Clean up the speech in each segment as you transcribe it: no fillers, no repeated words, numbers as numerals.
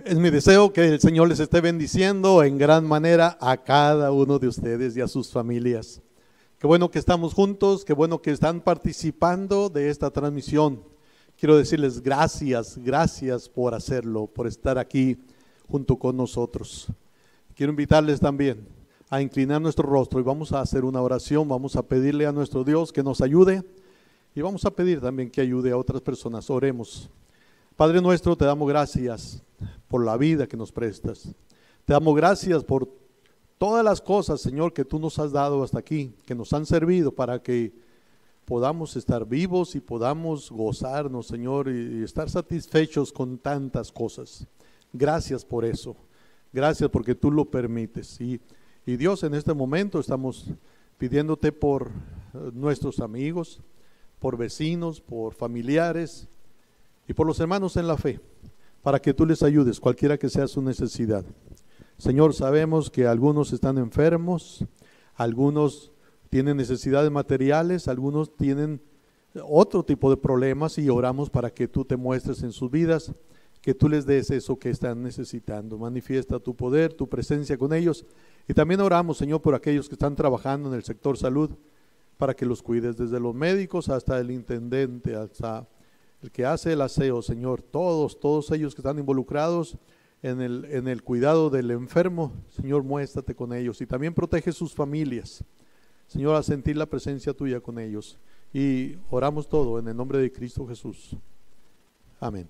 Es mi deseo que el Señor les esté bendiciendo en gran manera a cada uno de ustedes y a sus familias. Qué bueno que estamos juntos, qué bueno que están participando de esta transmisión. Quiero decirles gracias por hacerlo, por estar aquí junto con nosotros. Quiero invitarles también a inclinar nuestro rostro y vamos a hacer una oración, vamos a pedirle a nuestro Dios que nos ayude y vamos a pedir también que ayude a otras personas. Oremos. Padre nuestro, te damos gracias por la vida que nos prestas. Te damos gracias por todas las cosas, Señor, que tú nos has dado hasta aquí, que nos han servido para que podamos estar vivos y podamos gozarnos, Señor, y estar satisfechos con tantas cosas. Gracias por eso. Gracias porque tú lo permites. Y Dios, en este momento estamos pidiéndote por nuestros amigos, por vecinos, por familiares y por los hermanos en la fe, para que tú les ayudes, cualquiera que sea su necesidad. Señor, sabemos que algunos están enfermos, algunos tienen necesidades materiales, algunos tienen otro tipo de problemas y oramos para que tú te muestres en sus vidas, que tú les des eso que están necesitando. Manifiesta tu poder, tu presencia con ellos. Y también oramos, Señor, por aquellos que están trabajando en el sector salud, para que los cuides desde los médicos hasta el intendente, hasta el que hace el aseo, Señor, todos ellos que están involucrados en el cuidado del enfermo, Señor, muéstrate con ellos y también protege sus familias, Señor, a sentir la presencia tuya con ellos. Y oramos todo en el nombre de Cristo Jesús. Amén.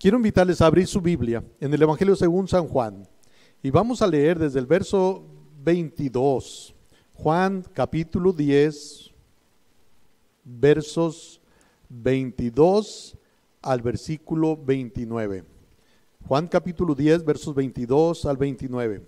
Quiero invitarles a abrir su Biblia en el Evangelio según San Juan y vamos a leer desde el verso 22, Juan capítulo 10, versos 22 al versículo 29. Juan capítulo 10, versos 22 al 29.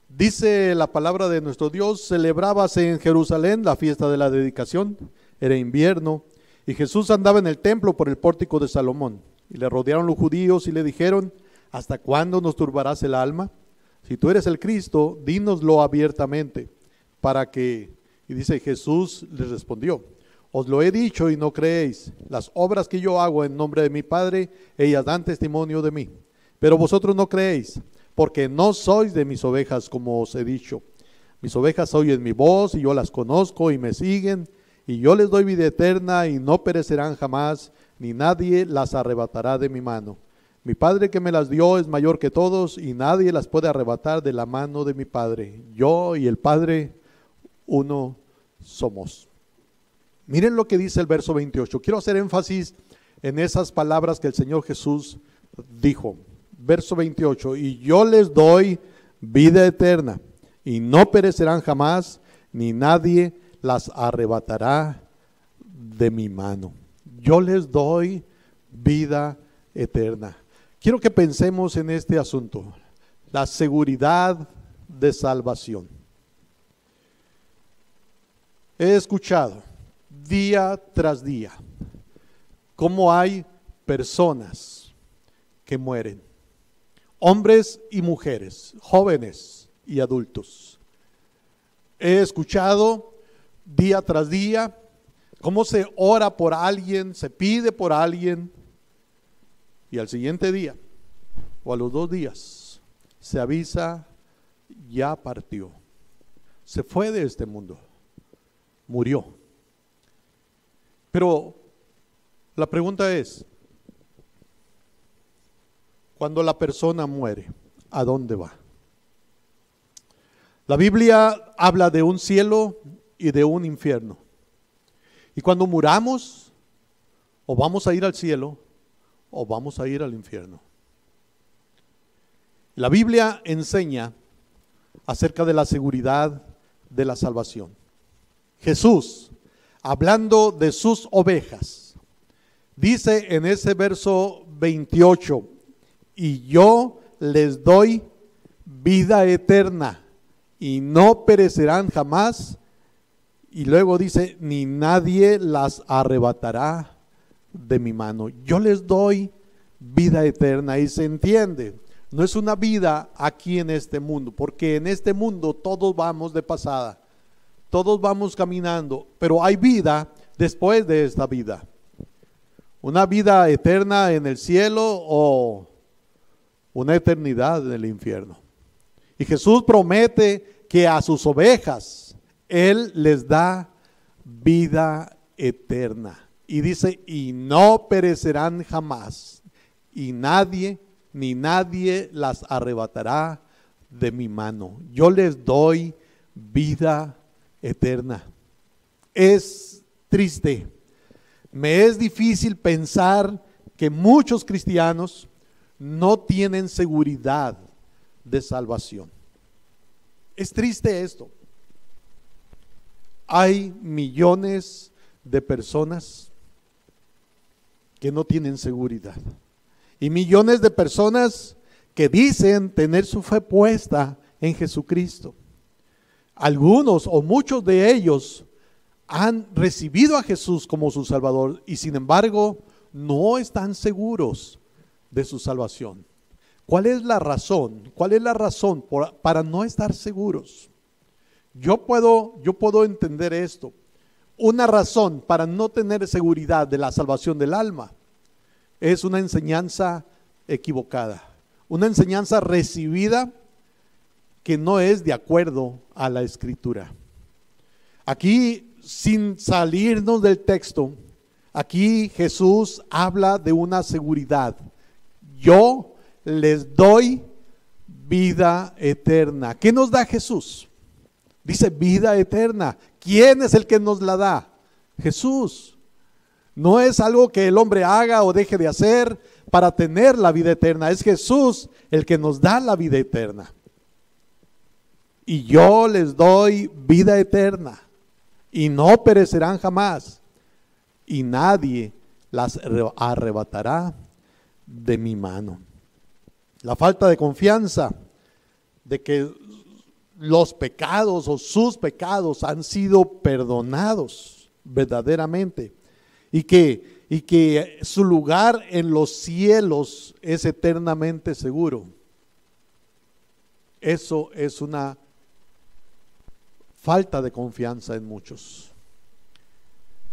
Dice la palabra de nuestro Dios: celebrábase en Jerusalén la fiesta de la dedicación, era invierno, y Jesús andaba en el templo por el pórtico de Salomón, y le rodearon los judíos y le dijeron: ¿hasta cuándo nos turbarás el alma? Si tú eres el Cristo, dínoslo abiertamente, para que... Y dice, Jesús les respondió: os lo he dicho y no creéis. Las obras que yo hago en nombre de mi Padre, ellas dan testimonio de mí. Pero vosotros no creéis, porque no sois de mis ovejas, como os he dicho. Mis ovejas oyen mi voz, y yo las conozco, y me siguen, y yo les doy vida eterna, y no perecerán jamás, ni nadie las arrebatará de mi mano. Mi Padre que me las dio es mayor que todos, y nadie las puede arrebatar de la mano de mi Padre. Yo y el Padre, uno somos. Miren lo que dice el verso 28. Quiero hacer énfasis en esas palabras que el Señor Jesús dijo. Verso 28. Y yo les doy vida eterna, y no perecerán jamás, ni nadie las arrebatará de mi mano. Yo les doy vida eterna. Quiero que pensemos en este asunto, la seguridad de salvación. He escuchado día tras día cómo hay personas que mueren, hombres y mujeres, jóvenes y adultos. He escuchado día tras día cómo se ora por alguien, se pide por alguien, y al siguiente día o a los 2 días se avisa: ya partió, se fue de este mundo, murió. Pero la pregunta es, cuando la persona muere, ¿a dónde va? La Biblia habla de un cielo y de un infierno. Y cuando muramos, o vamos a ir al cielo, o vamos a ir al infierno. La Biblia enseña acerca de la seguridad de la salvación. Jesús, hablando de sus ovejas, dice en ese verso 28, y yo les doy vida eterna, y no perecerán jamás, y luego dice, ni nadie las arrebatará de mi mano. Yo les doy vida eterna, y se entiende, no es una vida aquí en este mundo, porque en este mundo todos vamos de pasada, todos vamos caminando, pero hay vida después de esta vida. ¿Una vida eterna en el cielo o una eternidad en el infierno? Y Jesús promete que a sus ovejas Él les da vida eterna. Y dice, y no perecerán jamás, y nadie, ni nadie las arrebatará de mi mano. Yo les doy vida eterna. Es triste, me es difícil pensar que muchos cristianos no tienen seguridad de salvación. Es triste esto. Hay millones de personas que no tienen seguridad y millones de personas que dicen tener su fe puesta en Jesucristo. Algunos o muchos de ellos han recibido a Jesús como su Salvador y sin embargo no están seguros de su salvación. ¿Cuál es la razón? ¿Cuál es la razón para no estar seguros? Yo puedo entender esto. Una razón para no tener seguridad de la salvación del alma es una enseñanza equivocada, una enseñanza recibida que no es de acuerdo a la Escritura. Aquí, sin salirnos del texto, aquí Jesús habla de una seguridad. Yo les doy vida eterna. ¿Qué nos da Jesús? Dice vida eterna. ¿Quién es el que nos la da? Jesús. No es algo que el hombre haga o deje de hacer para tener la vida eterna. Es Jesús el que nos da la vida eterna. Y yo les doy vida eterna y no perecerán jamás y nadie las arrebatará de mi mano. La falta de confianza de que los pecados o sus pecados han sido perdonados verdaderamente y que su lugar en los cielos es eternamente seguro. Eso es una falta de confianza en muchos.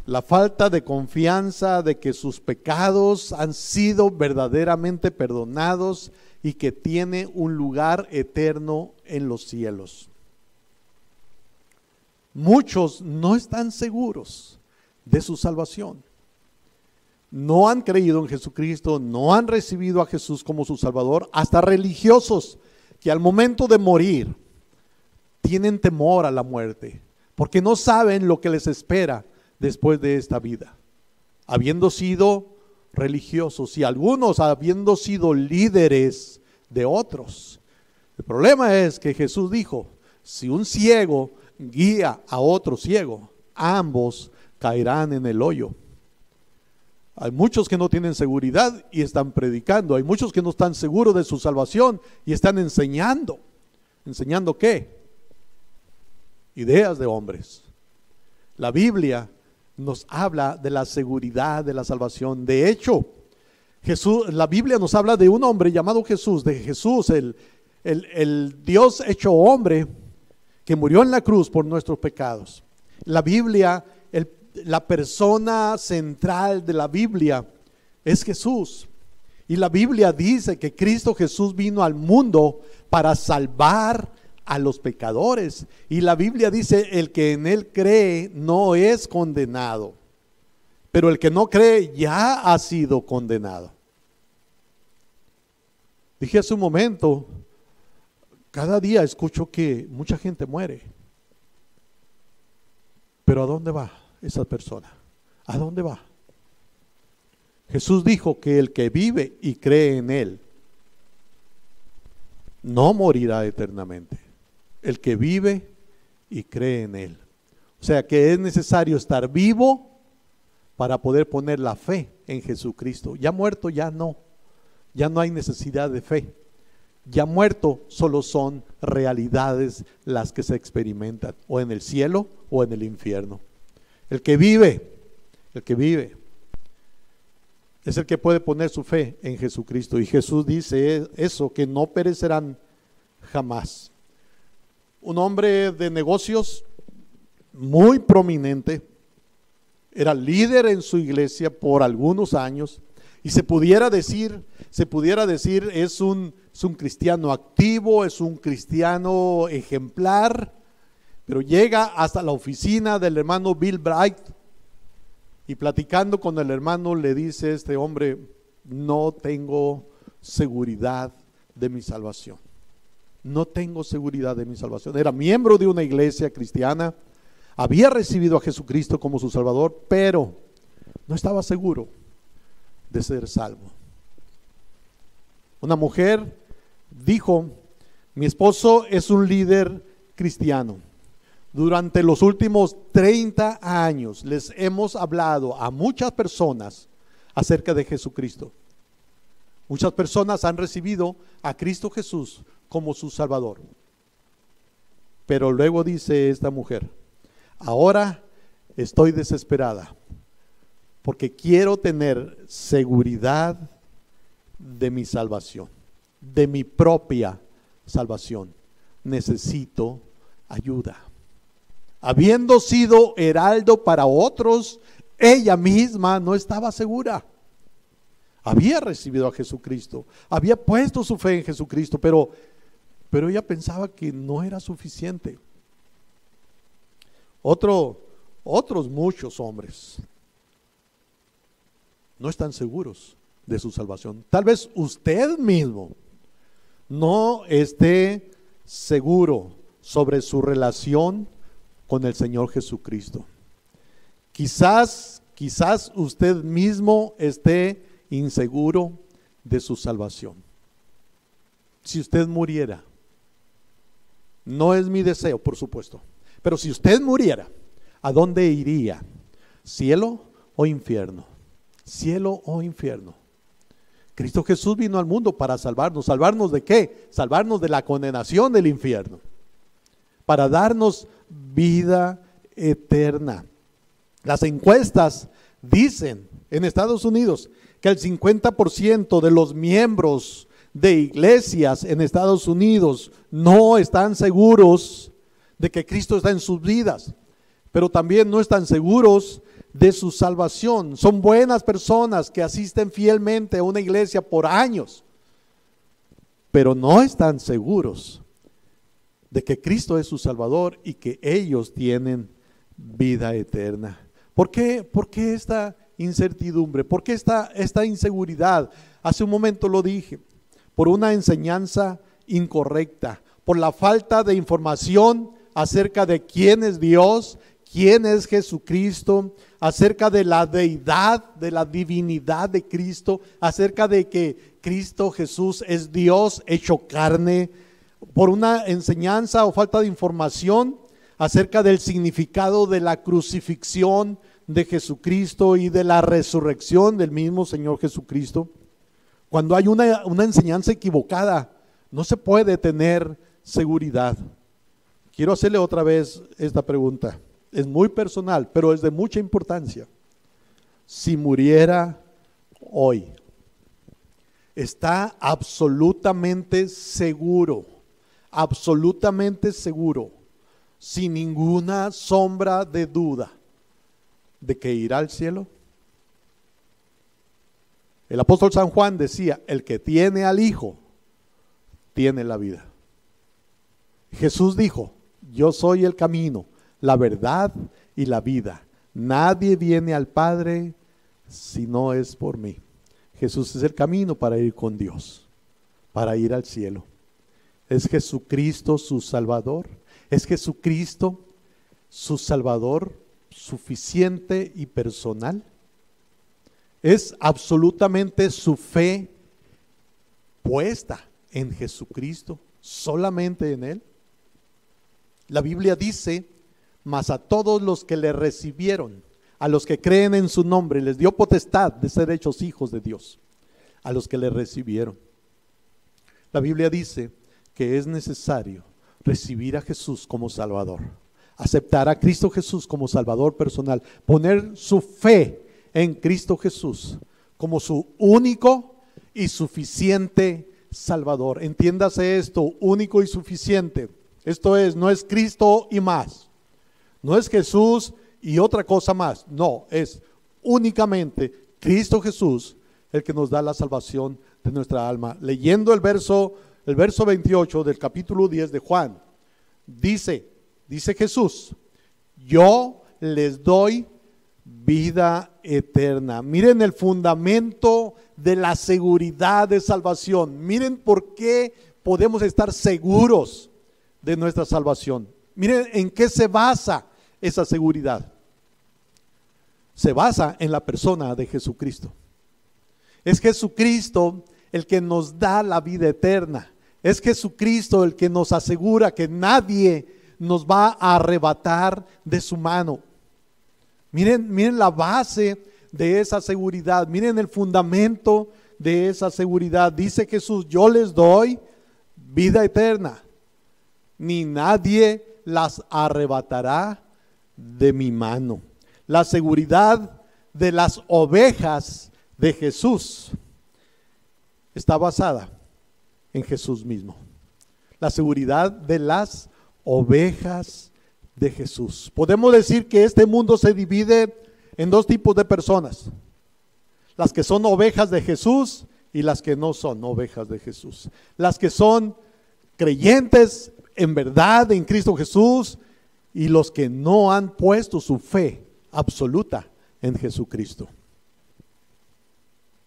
La falta de confianza de que sus pecados han sido verdaderamente perdonados y que tiene un lugar eterno en los cielos. Muchos no están seguros de su salvación. No han creído en Jesucristo, no han recibido a Jesús como su Salvador, hasta religiosos que al momento de morir tienen temor a la muerte, porque no saben lo que les espera después de esta vida, habiendo sido religiosos y algunos habiendo sido líderes de otros. El problema es que Jesús dijo, si un ciego guía a otro ciego, ambos caerán en el hoyo. Hay muchos que no tienen seguridad y están predicando, hay muchos que no están seguros de su salvación y están enseñando. ¿Enseñando qué? Ideas de hombres. La Biblia nos habla de la seguridad de la salvación. De hecho, la Biblia nos habla de un hombre llamado Jesús, de Jesús, el Dios hecho hombre, que murió en la cruz por nuestros pecados. La Biblia, la persona central de la Biblia es Jesús. Y la Biblia dice que Cristo Jesús vino al mundo para salvar a los pecadores. Y la Biblia dice, el que en Él cree no es condenado, pero el que no cree ya ha sido condenado. Dije hace un momento, cada día escucho que mucha gente muere. Pero ¿a dónde va esa persona? ¿A dónde va? Jesús dijo que el que vive y cree en Él no morirá eternamente. El que vive y cree en Él. O sea que es necesario estar vivo para poder poner la fe en Jesucristo. Ya muerto ya no hay necesidad de fe. Ya muerto solo son realidades las que se experimentan o en el cielo o en el infierno. El que vive es el que puede poner su fe en Jesucristo. Y Jesús dice eso, que no perecerán jamás. Un hombre de negocios muy prominente era líder en su iglesia por algunos años, y se pudiera decir es un cristiano activo, es un cristiano ejemplar, pero llega hasta la oficina del hermano Bill Bright y platicando con el hermano le dice este hombre: no tengo seguridad de mi salvación. No tengo seguridad de mi salvación. Era miembro de una iglesia cristiana, había recibido a Jesucristo como su Salvador, pero no estaba seguro de ser salvo. Una mujer dijo: mi esposo es un líder cristiano. Durante los últimos 30 años les hemos hablado a muchas personas acerca de Jesucristo. Muchas personas han recibido a Cristo Jesús como su Salvador. Pero luego dice esta mujer: ahora estoy desesperada porque quiero tener seguridad de mi salvación, de mi propia salvación. Necesito ayuda. Habiendo sido heraldo para otros, ella misma no estaba segura. Había recibido a Jesucristo, había puesto su fe en Jesucristo, pero ella pensaba que no era suficiente. Otros muchos hombres no están seguros de su salvación. Tal vez usted mismo no esté seguro sobre su relación con el Señor Jesucristo. Quizás usted mismo esté inseguro de su salvación. Si usted muriera, no es mi deseo, por supuesto, pero si usted muriera, ¿a dónde iría? ¿Cielo o infierno? Cielo o infierno. Cristo Jesús vino al mundo para salvarnos. ¿Salvarnos de qué? Salvarnos de la condenación del infierno, para darnos vida eterna. Las encuestas dicen en Estados Unidos que el 50% de los miembros de iglesias en Estados Unidos no están seguros de que Cristo está en sus vidas, pero también no están seguros de su salvación. Son buenas personas que asisten fielmente a una iglesia por años, pero no están seguros de que Cristo es su Salvador y que ellos tienen vida eterna. ¿Por qué esta incertidumbre? ¿Por qué esta inseguridad? Hace un momento lo dije, por una enseñanza incorrecta, por la falta de información acerca de quién es Dios, quién es Jesucristo, acerca de la deidad, de la divinidad de Cristo, acerca de que Cristo Jesús es Dios hecho carne, por una enseñanza o falta de información acerca del significado de la crucifixión de Jesucristo y de la resurrección del mismo Señor Jesucristo. Cuando hay una enseñanza equivocada, no se puede tener seguridad. Quiero hacerle otra vez esta pregunta. Es muy personal, pero es de mucha importancia. Si muriera hoy, ¿está absolutamente seguro, sin ninguna sombra de duda, de que irá al cielo? El apóstol San Juan decía: el que tiene al Hijo, tiene la vida. Jesús dijo: yo soy el camino, la verdad y la vida. Nadie viene al Padre si no es por mí. Jesús es el camino para ir con Dios, para ir al cielo. ¿Es Jesucristo su Salvador? ¿Es Jesucristo su Salvador suficiente y personal? ¿Es absolutamente su fe puesta en Jesucristo, solamente en Él? La Biblia dice: mas a todos los que le recibieron, a los que creen en su nombre, les dio potestad de ser hechos hijos de Dios. A los que le recibieron. La Biblia dice que es necesario recibir a Jesús como Salvador, aceptar a Cristo Jesús como Salvador personal, poner su fe en Cristo Jesús como su único y suficiente Salvador. Entiéndase esto: único y suficiente. Esto es, no es Cristo y más, no es Jesús y otra cosa más. No, es únicamente Cristo Jesús el que nos da la salvación de nuestra alma. Leyendo el verso 28 del capítulo 10 de Juan, dice Jesús: yo les doy vida eterna. Miren el fundamento de la seguridad de salvación. Miren por qué podemos estar seguros de nuestra salvación. Miren en qué se basa esa seguridad. Se basa en la persona de Jesucristo. Es Jesucristo el que nos da la vida eterna. Es Jesucristo el que nos asegura que nadie nos va a arrebatar de su mano. Miren la base de esa seguridad. Miren el fundamento de esa seguridad. Dice Jesús: yo les doy vida eterna, ni nadie las arrebatará de mi mano. La seguridad de las ovejas de Jesús está basada en Jesús mismo. La seguridad de las ovejas de Jesús. Podemos decir que este mundo se divide en dos tipos de personas: las que son ovejas de Jesús y las que no son ovejas de Jesús. Las que son creyentes en verdad en Cristo Jesús y los que no han puesto su fe absoluta en Jesucristo.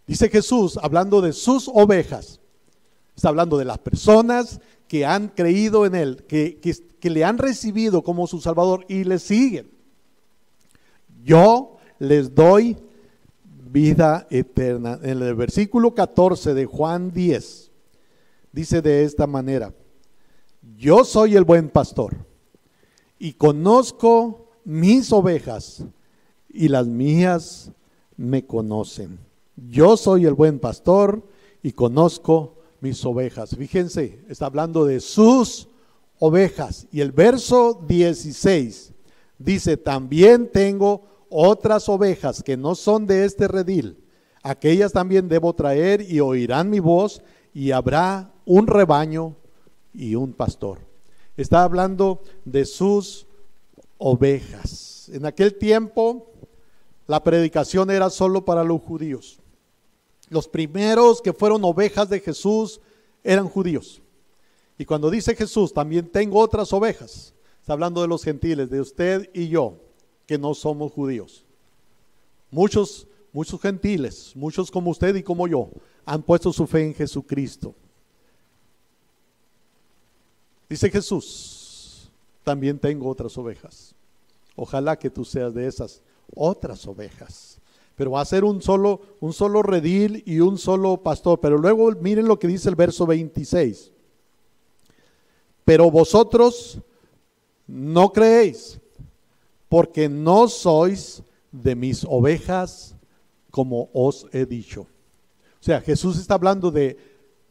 Dice Jesús, hablando de sus ovejas, está hablando de las personas que han creído en Él, que le han recibido como su Salvador y le siguen. Yo les doy vida eterna. En el versículo 14 de Juan 10, dice de esta manera: yo soy el buen pastor y conozco mis ovejas y las mías me conocen. Yo soy el buen pastor y conozco mis ovejas. Fíjense, está hablando de sus ovejas. Y el verso 16 dice: también tengo otras ovejas que no son de este redil. Aquellas también debo traer y oirán mi voz, y habrá un rebaño y un pastor. Está hablando de sus ovejas. En aquel tiempo la predicación era solo para los judíos. Los primeros que fueron ovejas de Jesús eran judíos. Y cuando dice Jesús, también tengo otras ovejas, está hablando de los gentiles, de usted y yo, que no somos judíos. Muchos gentiles, muchos como usted y como yo, han puesto su fe en Jesucristo. Dice Jesús, también tengo otras ovejas. Ojalá que tú seas de esas otras ovejas. Pero va a ser un solo redil y un solo pastor. Pero luego miren lo que dice el verso 26. Pero vosotros no creéis, porque no sois de mis ovejas, como os he dicho. O sea, Jesús está hablando de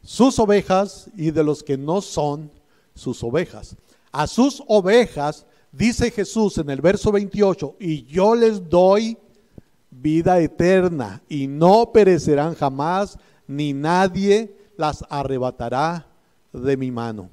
sus ovejas y de los que no son sus ovejas. A sus ovejas dice Jesús en el verso 28: y yo les doy vida eterna, y no perecerán jamás, ni nadie las arrebatará de mi mano.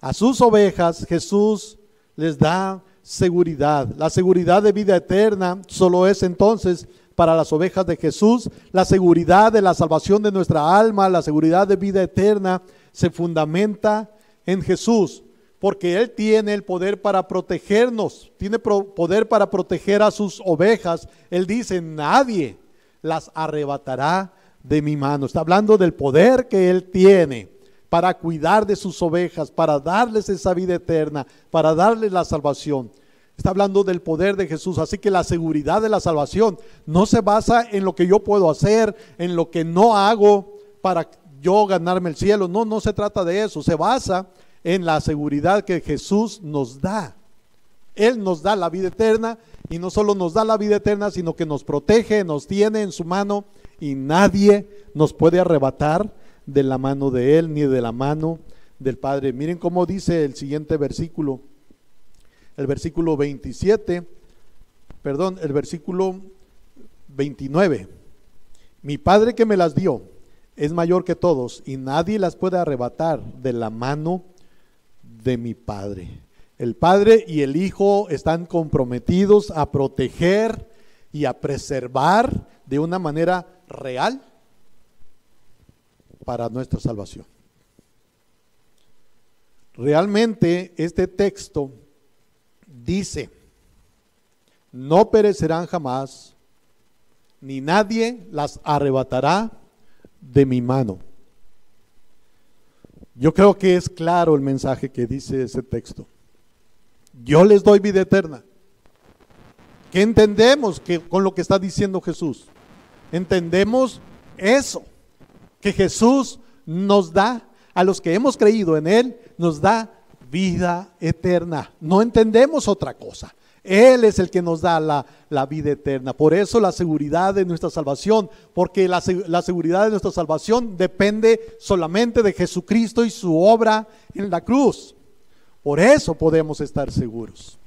A sus ovejas Jesús les da seguridad. La seguridad de vida eterna solo es entonces para las ovejas de Jesús. La seguridad de la salvación de nuestra alma, la seguridad de vida eterna, se fundamenta en Jesús, porque Él tiene el poder para protegernos, tiene poder para proteger a sus ovejas. Él dice: nadie las arrebatará de mi mano. Está hablando del poder que Él tiene para cuidar de sus ovejas, para darles esa vida eterna, para darles la salvación. Está hablando del poder de Jesús. Así que la seguridad de la salvación no se basa en lo que yo puedo hacer, en lo que no hago para yo ganarme el cielo. No se trata de eso. Se basa en la seguridad que Jesús nos da. Él nos da la vida eterna, y no solo nos da la vida eterna, sino que nos protege, nos tiene en su mano, y nadie nos puede arrebatar de la mano de Él, ni de la mano del Padre. Miren cómo dice el siguiente versículo, el versículo 29. Mi Padre que me las dio es mayor que todos, y nadie las puede arrebatar de la mano de mi Padre. El Padre y el Hijo están comprometidos a proteger y a preservar de una manera real para nuestra salvación. Realmente este texto dice: no perecerán jamás, ni nadie las arrebatará de mi mano. Yo creo que es claro el mensaje que dice ese texto. Yo les doy vida eterna. ¿Qué entendemos con lo que está diciendo Jesús? Entendemos eso, que Jesús nos da, a los que hemos creído en Él, nos da vida eterna. No entendemos otra cosa. Él es el que nos da la vida eterna. Por eso la seguridad de nuestra salvación, porque la seguridad de nuestra salvación depende solamente de Jesucristo y su obra en la cruz. Por eso podemos estar seguros.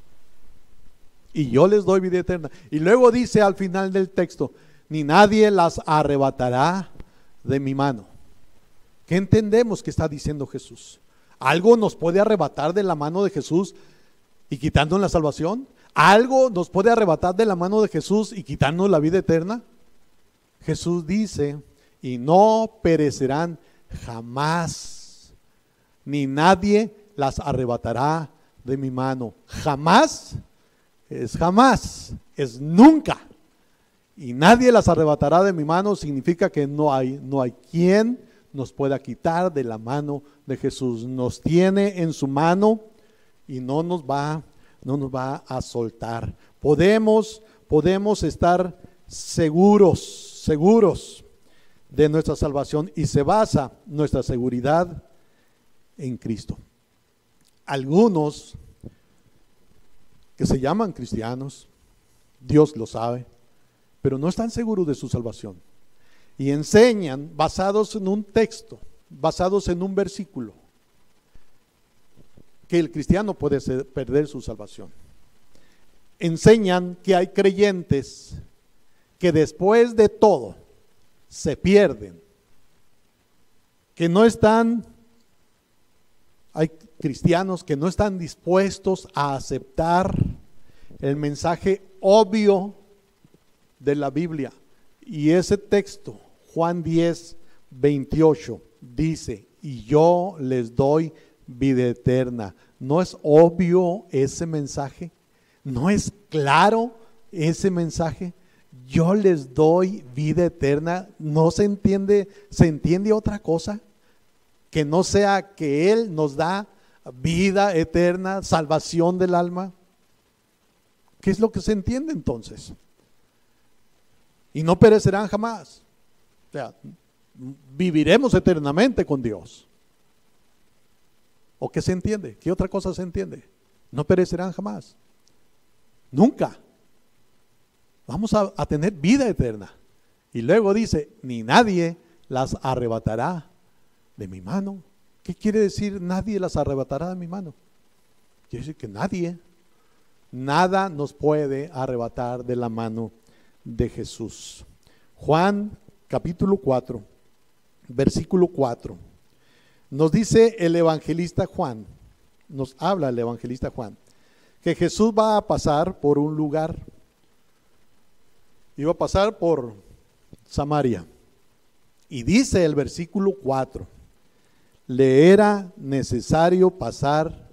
Y yo les doy vida eterna. Y luego dice al final del texto: ni nadie las arrebatará de mi mano. ¿Qué entendemos que está diciendo Jesús? ¿Algo nos puede arrebatar de la mano de Jesús y quitarnos la salvación? ¿Algo nos puede arrebatar de la mano de Jesús y quitarnos la vida eterna? Jesús dice: y no perecerán jamás, ni nadie las arrebatará de mi mano. Jamás es nunca. Y nadie las arrebatará de mi mano significa que no hay quien nos pueda quitar de la mano de Jesús. Nos tiene en su mano y no nos va a soltar. Podemos estar seguros de nuestra salvación, y se basa nuestra seguridad en Cristo. Algunos que se llaman cristianos, Dios lo sabe, pero no están seguros de su salvación, y enseñan basados en un texto, basados en un versículo, que el cristiano puede perder su salvación. Enseñan que hay creyentes que después de todo se pierden, que no están, hay cristianos que no están dispuestos a aceptar el mensaje obvio de la Biblia. Y ese texto, Juan 10:28, dice: y yo les doy vida eterna. ¿No es obvio ese mensaje? ¿No es claro ese mensaje? Yo les doy vida eterna. ¿No se entiende otra cosa que no sea que Él nos da vida eterna, salvación del alma? ¿Qué es lo que se entiende entonces? Y no perecerán jamás. O sea, viviremos eternamente con Dios. ¿O qué se entiende? ¿Qué otra cosa se entiende? No perecerán jamás. Nunca. Vamos a tener vida eterna. Y luego dice: ni nadie las arrebatará de mi mano. ¿Qué quiere decir nadie las arrebatará de mi mano? Quiere decir que nada nos puede arrebatar de la mano de Jesús. Juan capítulo 4, versículo 4. Nos dice el evangelista Juan, nos habla el evangelista Juan, que Jesús va a pasar por un lugar. Iba a pasar por Samaria. Y dice el versículo 4: le era necesario pasar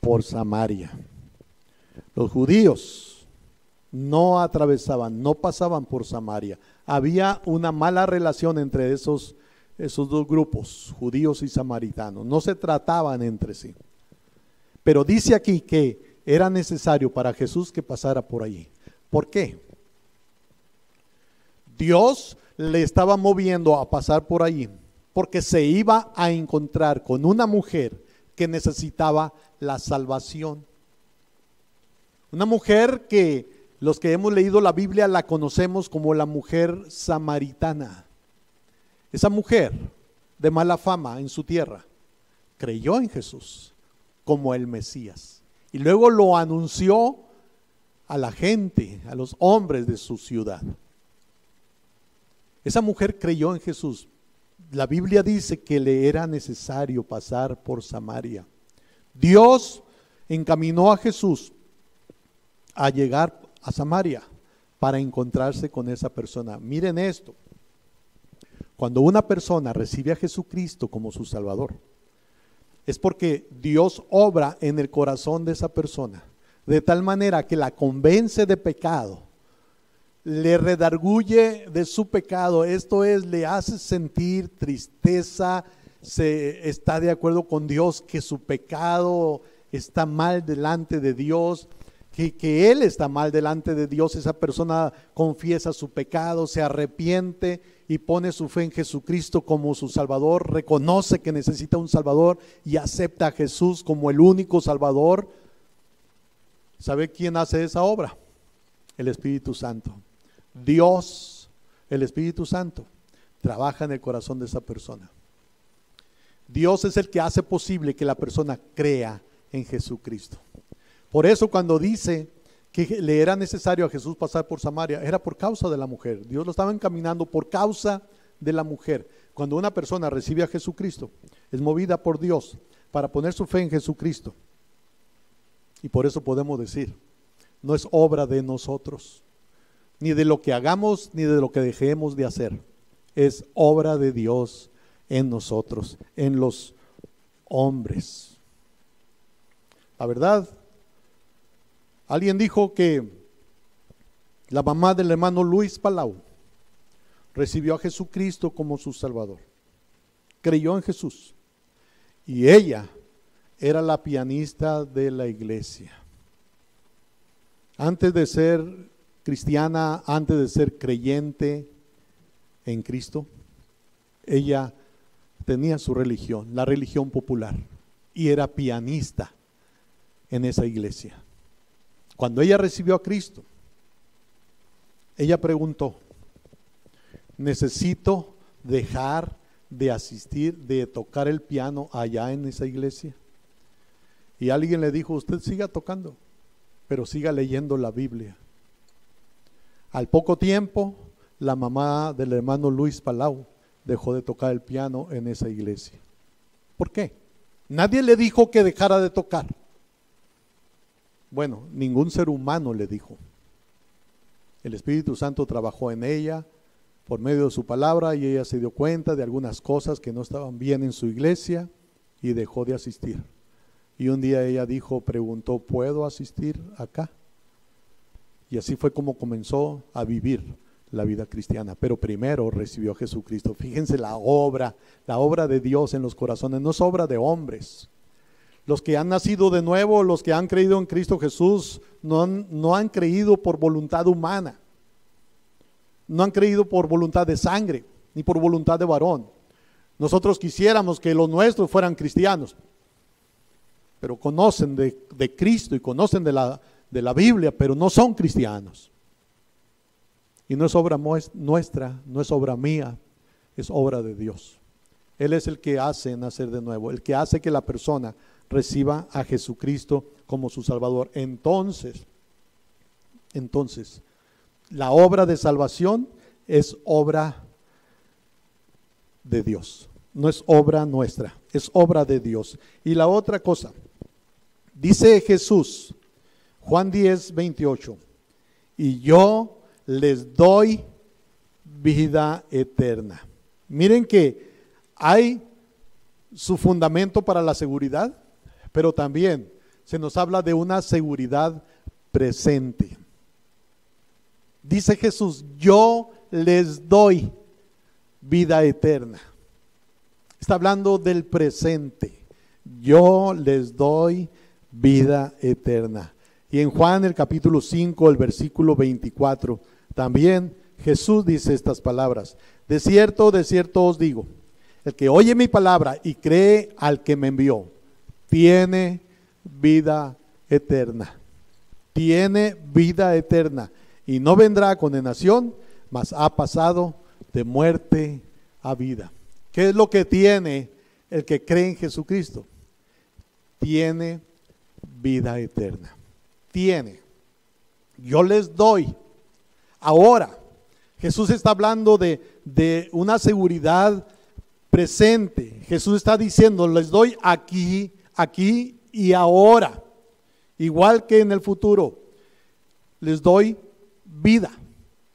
por Samaria. Los judíos no atravesaban, no pasaban por Samaria. Había una mala relación entre esos dos grupos, judíos y samaritanos. No se trataban entre sí. Pero dice aquí que era necesario para Jesús que pasara por allí. ¿Por qué? Dios le estaba moviendo a pasar por allí porque se iba a encontrar con una mujer que necesitaba la salvación. Una mujer que los que hemos leído la Biblia la conocemos como la mujer samaritana. Esa mujer de mala fama en su tierra creyó en Jesús como el Mesías y luego lo anunció a la gente, a los hombres de su ciudad. Esa mujer creyó en Jesús. La Biblia dice que le era necesario pasar por Samaria. Dios encaminó a Jesús a llegar a Samaria para encontrarse con esa persona. Miren esto, cuando una persona recibe a Jesucristo como su Salvador, es porque Dios obra en el corazón de esa persona, de tal manera que la convence de pecado, le redarguye de su pecado, esto es, le hace sentir tristeza, está de acuerdo con Dios que su pecado está mal delante de Dios, que él está mal delante de Dios. Esa persona confiesa su pecado, se arrepiente y pone su fe en Jesucristo como su Salvador, reconoce que necesita un Salvador y acepta a Jesús como el único Salvador. ¿Sabe quién hace esa obra? El Espíritu Santo. Dios, el Espíritu Santo, trabaja en el corazón de esa persona. Dios es el que hace posible que la persona crea en Jesucristo. Por eso cuando dice que le era necesario a Jesús pasar por Samaria, era por causa de la mujer. Dios lo estaba encaminando por causa de la mujer. Cuando una persona recibe a Jesucristo, es movida por Dios para poner su fe en Jesucristo. Y por eso podemos decir, no es obra de nosotros, ni de lo que hagamos, ni de lo que dejemos de hacer. Es obra de Dios en nosotros, en los hombres. La verdad, alguien dijo que la mamá del hermano Luis Palau recibió a Jesucristo como su Salvador. Creyó en Jesús. Y ella era la pianista de la iglesia. Antes de ser cristiana, antes de ser creyente en Cristo, ella tenía su religión, la religión popular, y era pianista en esa iglesia. Cuando ella recibió a Cristo, ella preguntó: necesito dejar de asistir, de tocar el piano allá en esa iglesia. Y alguien le dijo: usted siga tocando, pero siga leyendo la Biblia. Al poco tiempo, la mamá del hermano Luis Palau dejó de tocar el piano en esa iglesia. ¿Por qué? Nadie le dijo que dejara de tocar. Bueno, ningún ser humano le dijo. El Espíritu Santo trabajó en ella por medio de su palabra y ella se dio cuenta de algunas cosas que no estaban bien en su iglesia y dejó de asistir. Y un día ella preguntó: ¿puedo asistir acá? Y así fue como comenzó a vivir la vida cristiana, pero primero recibió a Jesucristo. Fíjense la obra de Dios en los corazones, no es obra de hombres. Los que han nacido de nuevo, los que han creído en Cristo Jesús, no han creído por voluntad humana, no han creído por voluntad de sangre, ni por voluntad de varón. Nosotros quisiéramos que los nuestros fueran cristianos, pero conocen de Cristo y conocen de la Biblia, pero no son cristianos. Y no es obra nuestra, no es obra mía, es obra de Dios. Él es el que hace nacer de nuevo, el que hace que la persona reciba a Jesucristo como su Salvador. Entonces, la obra de salvación es obra de Dios, no es obra nuestra, es obra de Dios. Y la otra cosa, dice Jesús, Juan 10:28, y yo les doy vida eterna. Miren que hay su fundamento para la seguridad, pero también se nos habla de una seguridad presente. Dice Jesús: yo les doy vida eterna. Está hablando del presente. Yo les doy vida eterna. Y en Juan el capítulo 5, el versículo 24, también Jesús dice estas palabras: de cierto os digo, el que oye mi palabra y cree al que me envió, tiene vida eterna. Tiene vida eterna. Y no vendrá a condenación, mas ha pasado de muerte a vida. ¿Qué es lo que tiene el que cree en Jesucristo? Tiene vida eterna. Tiene. Yo les doy. Ahora, Jesús está hablando de una seguridad presente. Jesús está diciendo: les doy aquí y ahora. igual que en el futuro. Les doy vida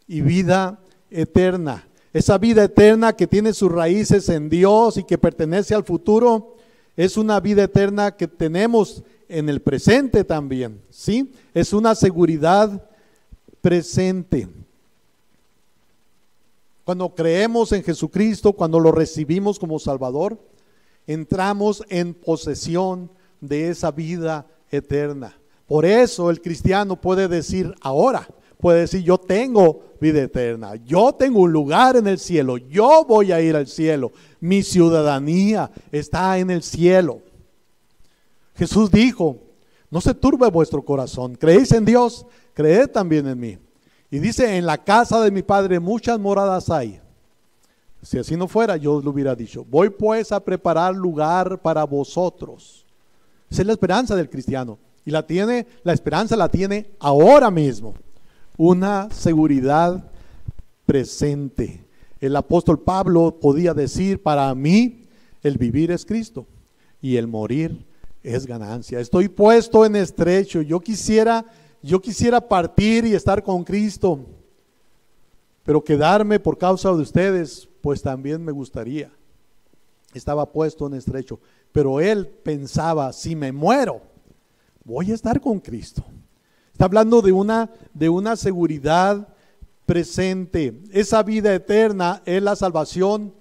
y vida eterna. Esa vida eterna que tiene sus raíces en Dios y que pertenece al futuro, es una vida eterna que tenemos en el presente también, ¿sí? Es una seguridad presente. Cuando creemos en Jesucristo, cuando lo recibimos como Salvador, entramos en posesión de esa vida eterna. Por eso el cristiano puede decir ahora, puede decir: yo tengo vida eterna, yo tengo un lugar en el cielo, yo voy a ir al cielo, mi ciudadanía está en el cielo. Jesús dijo: no se turbe vuestro corazón, creéis en Dios, creed también en mí. Y dice: en la casa de mi Padre muchas moradas hay. Si así no fuera, yo lo hubiera dicho. Voy pues a preparar lugar para vosotros. Esa es la esperanza del cristiano. Y la esperanza la tiene ahora mismo. Una seguridad presente. El apóstol Pablo podía decir: para mí el vivir es Cristo y el morir es ganancia. Estoy puesto en estrecho. Yo quisiera partir y estar con Cristo, pero quedarme por causa de ustedes, pues también me gustaría. Estaba puesto en estrecho, pero él pensaba: si me muero, voy a estar con Cristo. Está hablando de una seguridad presente. Esa vida eterna es la salvación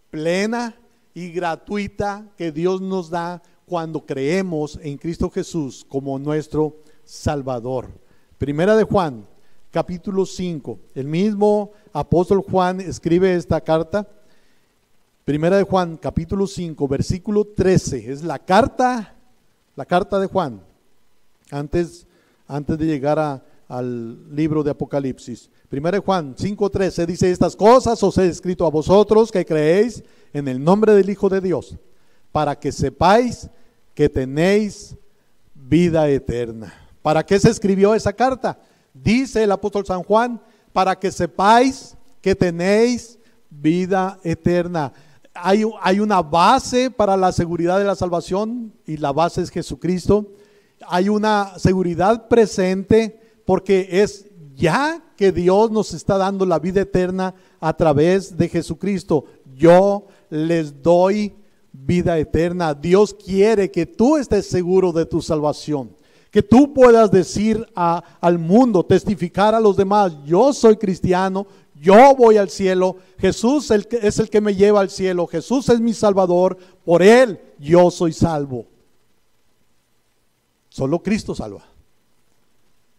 plena y gratuita que Dios nos da cuando creemos en Cristo Jesús como nuestro Salvador. Primera de Juan, capítulo 5. El mismo apóstol Juan escribe esta carta. Primera de Juan, capítulo 5, versículo 13. Es la carta de Juan, antes de llegar al libro de Apocalipsis. Primera de Juan 5:13 dice: estas cosas os he escrito a vosotros que creéis en el nombre del Hijo de Dios, para que sepáis que tenéis vida eterna. ¿Para qué se escribió esa carta? Dice el apóstol San Juan: para que sepáis que tenéis vida eterna. Hay una base para la seguridad de la salvación y la base es Jesucristo. Hay una seguridad presente porque es ya que Dios nos está dando la vida eterna a través de Jesucristo. Yo les doy vida eterna. Dios quiere que tú estés seguro de tu salvación, que tú puedas decir al mundo, testificar a los demás: yo soy cristiano, yo voy al cielo, Jesús es el que me lleva al cielo, Jesús es mi Salvador, por Él yo soy salvo. Solo Cristo salva.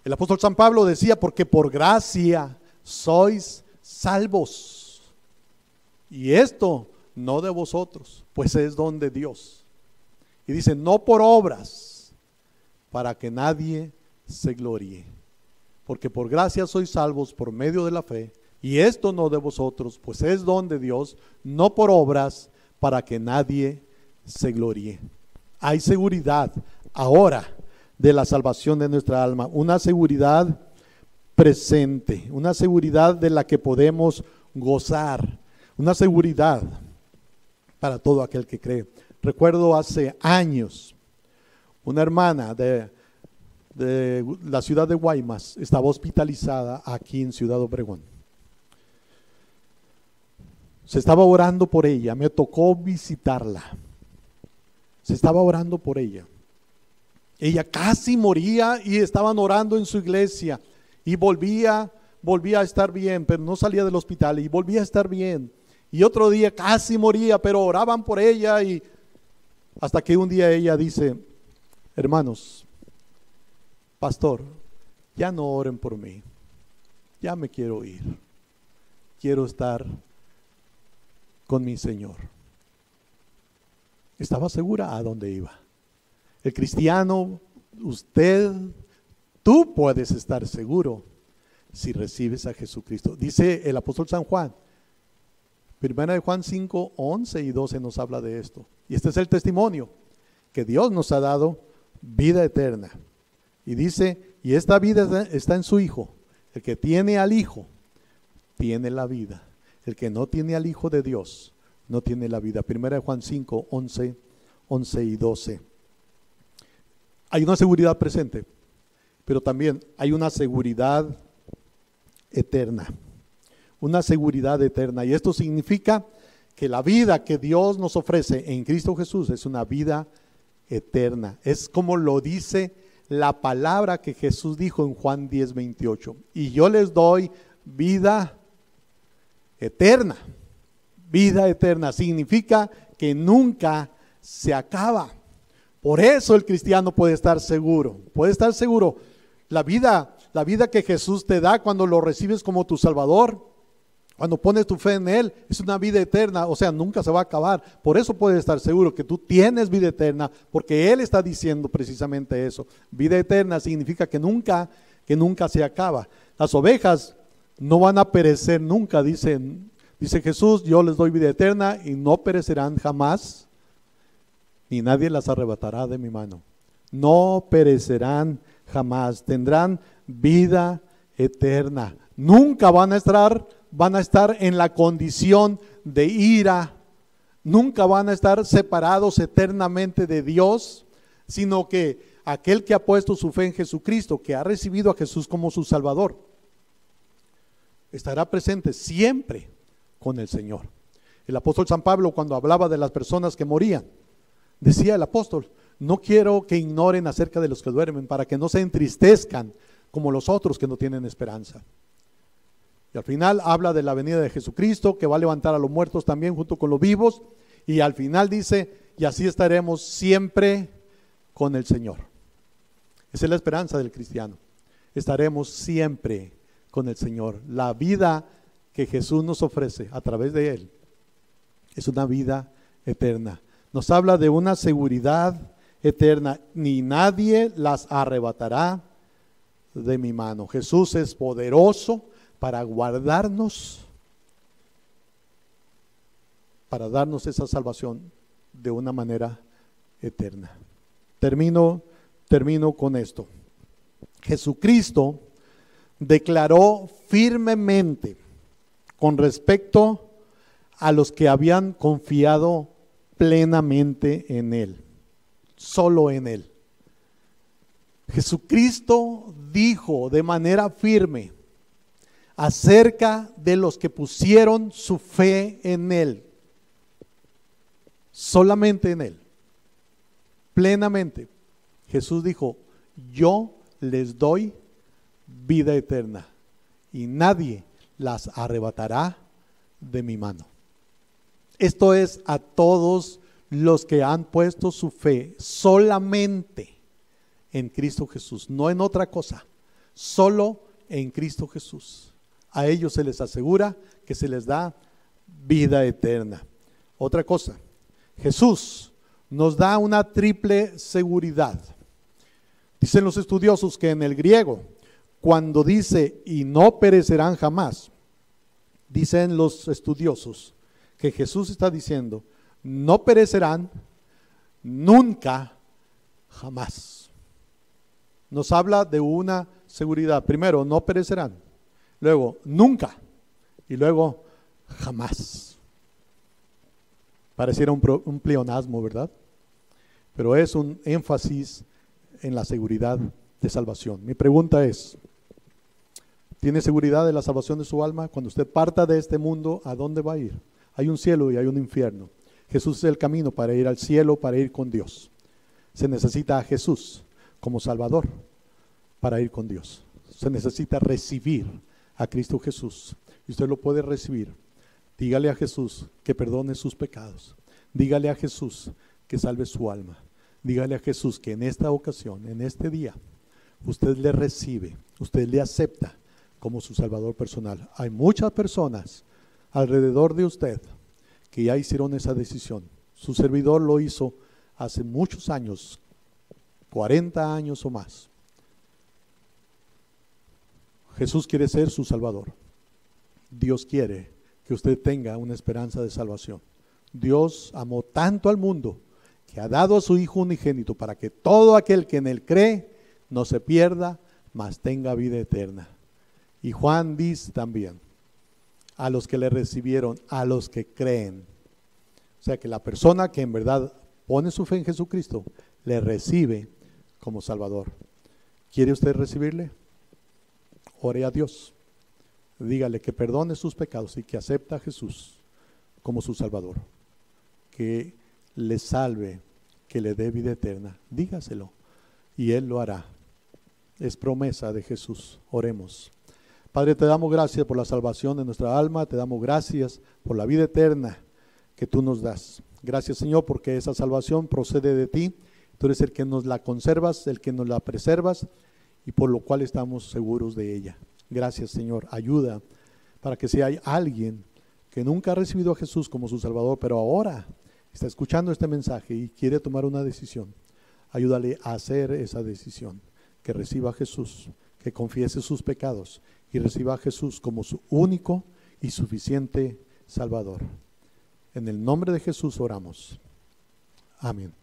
El apóstol San Pablo decía: porque por gracia sois salvos, y esto no de vosotros, pues es don de Dios. Y dice: no por obras, para que nadie se gloríe, porque por gracia sois salvos por medio de la fe, y esto no de vosotros, pues es don de Dios, no por obras, para que nadie se gloríe. Hay seguridad ahora de la salvación de nuestra alma, una seguridad presente, una seguridad de la que podemos gozar, una seguridad para todo aquel que cree. Recuerdo hace años, una hermana de la ciudad de Guaymas estaba hospitalizada aquí en Ciudad Obregón. Se estaba orando por ella, me tocó visitarla. Se estaba orando por ella. Ella casi moría y estaban orando en su iglesia y volvía a estar bien, pero no salía del hospital y volvía a estar bien. Y otro día casi moría, pero oraban por ella y hasta que un día ella dice: hermanos, pastor, ya no oren por mí, ya me quiero ir, quiero estar con mi Señor. Estaba segura a dónde iba. El cristiano, tú puedes estar seguro si recibes a Jesucristo. Dice el apóstol San Juan, Primera de Juan 5, 11 y 12 nos habla de esto. Y este es el testimonio, que Dios nos ha dado vida eterna. Y dice: y esta vida está en su Hijo. El que tiene al Hijo, tiene la vida. El que no tiene al Hijo de Dios, no tiene la vida. Primera de Juan 5, 11 y 12. Hay una seguridad presente, pero también hay una seguridad eterna. Una seguridad eterna. Y esto significa que la vida que Dios nos ofrece en Cristo Jesús es una vida eterna. Es como lo dice la palabra que Jesús dijo en Juan 10:28. Y yo les doy vida eterna. Vida eterna significa que nunca se acaba. Por eso el cristiano puede estar seguro. Puede estar seguro. La vida que Jesús te da cuando lo recibes como tu Salvador, cuando pones tu fe en Él, es una vida eterna, o sea, nunca se va a acabar. Por eso puedes estar seguro que tú tienes vida eterna, porque Él está diciendo precisamente eso. Vida eterna significa que nunca se acaba. Las ovejas no van a perecer nunca, dice Jesús, yo les doy vida eterna y no perecerán jamás, ni nadie las arrebatará de mi mano. No perecerán jamás, tendrán vida eterna. Nunca van a estar en la condición de ira, nunca van a estar separados eternamente de Dios, sino que aquel que ha puesto su fe en Jesucristo, que ha recibido a Jesús como su Salvador, estará presente siempre con el Señor. El apóstol San Pablo, cuando hablaba de las personas que morían, decía el apóstol: no quiero que ignoren acerca de los que duermen, para que no se entristezcan como los otros que no tienen esperanza. Y al final habla de la venida de Jesucristo, que va a levantar a los muertos también junto con los vivos. Y al final dice: y así estaremos siempre con el Señor. Esa es la esperanza del cristiano. Estaremos siempre con el Señor. La vida que Jesús nos ofrece a través de Él es una vida eterna. Nos habla de una seguridad eterna. Ni nadie las arrebatará de mi mano. Jesús es poderoso para guardarnos, para darnos esa salvación de una manera eterna. Termino con esto. Jesucristo declaró firmemente con respecto a los que habían confiado plenamente en Él, solo en Él. Jesucristo dijo de manera firme acerca de los que pusieron su fe en Él, solamente en Él, plenamente. Jesús dijo: yo les doy vida eterna y nadie las arrebatará de mi mano. Esto es a todos los que han puesto su fe solamente en Cristo Jesús, no en otra cosa, solo en Cristo Jesús. A ellos se les asegura que se les da vida eterna. Otra cosa, Jesús nos da una triple seguridad. Dicen los estudiosos que en el griego, cuando dice y no perecerán jamás, dicen los estudiosos que Jesús está diciendo no perecerán nunca, jamás. Nos habla de una seguridad. Primero, no perecerán. Luego, nunca. Y luego, jamás. Pareciera un pleonasmo, ¿verdad? Pero es un énfasis en la seguridad de salvación. Mi pregunta es: ¿tiene seguridad de la salvación de su alma? Cuando usted parta de este mundo, ¿a dónde va a ir? Hay un cielo y hay un infierno. Jesús es el camino para ir al cielo, para ir con Dios. Se necesita a Jesús como Salvador para ir con Dios. Se necesita recibir a Cristo Jesús. Y usted lo puede recibir. Dígale a Jesús que perdone sus pecados. Dígale a Jesús que salve su alma. Dígale a Jesús que en esta ocasión, en este día, usted le recibe, usted le acepta como su Salvador personal. Hay muchas personas alrededor de usted que ya hicieron esa decisión. Su servidor lo hizo hace muchos años, 40 años o más. Jesús quiere ser su Salvador. Dios quiere que usted tenga una esperanza de salvación. Dios amó tanto al mundo que ha dado a su Hijo unigénito para que todo aquel que en Él cree no se pierda, mas tenga vida eterna. Y Juan dice también: a los que le recibieron, a los que creen. O sea que la persona que en verdad pone su fe en Jesucristo, le recibe como Salvador. ¿Quiere usted recibirle? Ore a Dios. Dígale que perdone sus pecados y que acepta a Jesús como su Salvador. Que le salve, que le dé vida eterna. Dígaselo y Él lo hará. Es promesa de Jesús. Oremos. Padre, te damos gracias por la salvación de nuestra alma. Te damos gracias por la vida eterna que tú nos das. Gracias, Señor, porque esa salvación procede de ti. Tú eres el que nos la conservas, el que nos la preservas, y por lo cual estamos seguros de ella. Gracias, Señor. Ayuda para que si hay alguien que nunca ha recibido a Jesús como su Salvador, pero ahora está escuchando este mensaje y quiere tomar una decisión, ayúdale a hacer esa decisión, que reciba a Jesús, que confiese sus pecados y reciba a Jesús como su único y suficiente Salvador. En el nombre de Jesús oramos. Amén.